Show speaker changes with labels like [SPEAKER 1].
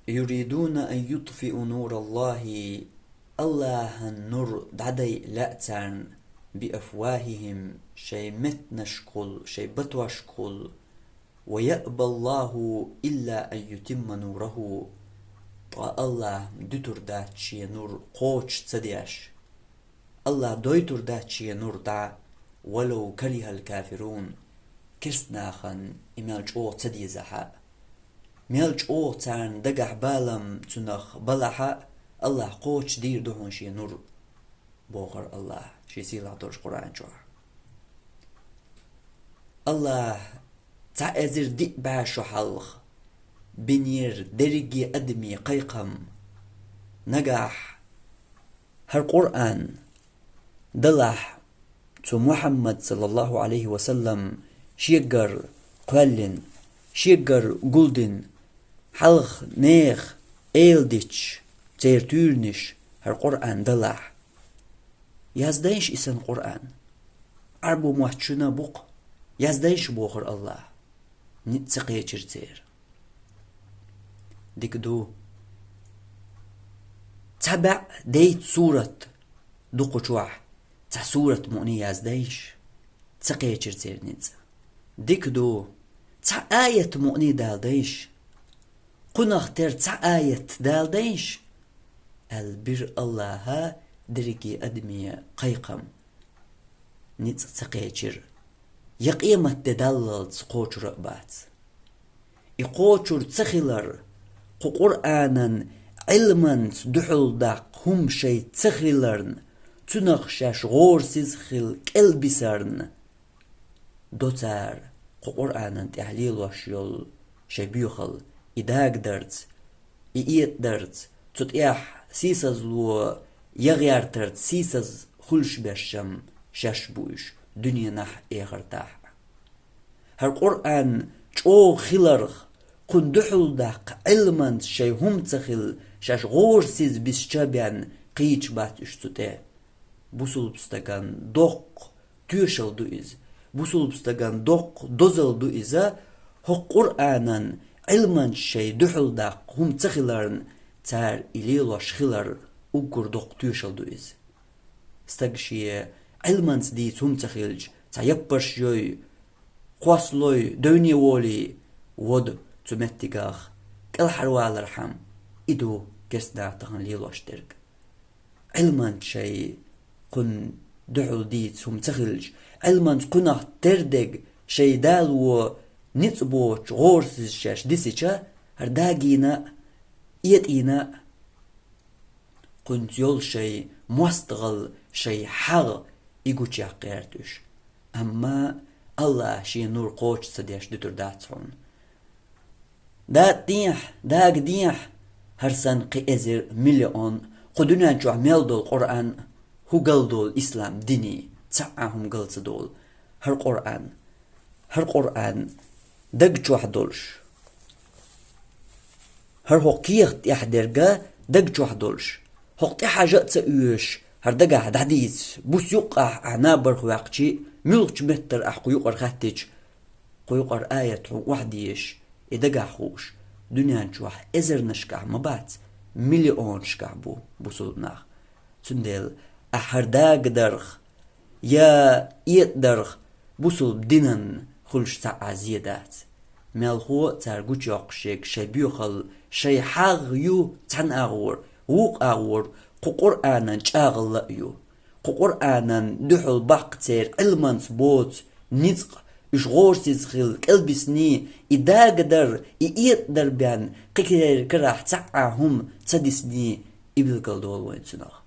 [SPEAKER 1] يريدون أن يطفئوا نور الله. الله النور دعدي لأتان بأفواههم شي متنشكل شي بتوشكل ويأبى الله إلا أن يتم نوره. الله دتر داتشي نور قوش تدياش. الله دويتر داتشي نور دا ولو كره الكافرون. كرسناخن إمالج أو تدي زحا ميلج أو تان دقح بالم تنخ بلحا الله قوش دير دهون شي نور بوغر الله شي سيلا دورش قرآن جوار. الله تعذر دي باشو حلخ بنير درجي أدمي قيقم نجاح هر قرآن دلح تو محمد صلى الله عليه وسلم شيقر قلن شيقر قلدن حلخ نيخ ايلديش تيرتورنش هر قرآن دلح يازدايش اسم قرآن عربو موحشنا بوق يازدايش بوخر الله نتسقية چرتير ديكدو تبع ديت سورة دوقو چوح تع سورة مؤني يازدايش تسقية چرتير نتس ديكدو تع آية مؤني دالدايش قناختر تع آية دالدايش البر الله درجي أدمية قيقم نتس تسقية چر يقيمة تدلل تقوش رقبات يقوشر تسخلر قرآنا علما دحل داق هم شي تسخلرن تنخشش غور سيزخل كالبسرن دوتار قرآنا تحليل وشيول شي بيوخل إداق درت إيت درت تتيح سيسز لو يغير ترت سيسز خلش بشم شش بوش دنيا نح إيغرتاح هر قرآن چو خلرخ كن دحل داق علما شي هم تخل شش غور سيز بسچابيان قيچ بات اشتوته بوسول بستگان دوق تيوشل دو إز بوسول بستگان دوق دوزل دو إزا هو قرآنا علما شي دحل داق هم تخلرن تار إليلوش خلر وقر دوق تيوشل دو إز استقشي علما ديت هم تخلج تيبرش يوي قواسلوي دوني وولي ود تمتقاخ كل حروال رحم إدو كسنا تغن ليلوش درق علما شي كن دحل ديت هم تخلج علما كنا تردق شي دالو نتبوش غورسز شاش ديسيشا هرداقينا إينا كنت يول شي مستغل شي حغ إيقوش يحقيرتوش أما الله شي نور قوش سديش دتر داتون دات ديح داق ديح هرسان قيزر مليون قدنا جو عمل دول قرآن هو قل دول إسلام ديني تعاهم قلت دول هر قرآن دق جو حدولش هر هوقيخت يحدرقا دق جو حدولش هوقتي حاجة تسأيوش هر دقا حديث بوس يقع عنابر خواقشي ملوش متر أحقو يقر خاتج قيقر آية وحديش إدقا خوش دنيا نشوح إزر نشكع مبات مليون شكع بوصولناخ تندل أحر داق درخ يا إيت درخ بوصول بدينن خلش تاع زيادات مالخو تارجوش يقشيك شي بيوخل شي حاغ يو تن أغور ووق أغور قرآنا شاغل يو قرآنا دحل باقتير علما بوت نزق إشغور سيزخل كالبسني إدا قدر إيت دربيان قكير كراح تعاهم تدسني إبل قلدول وين سناخ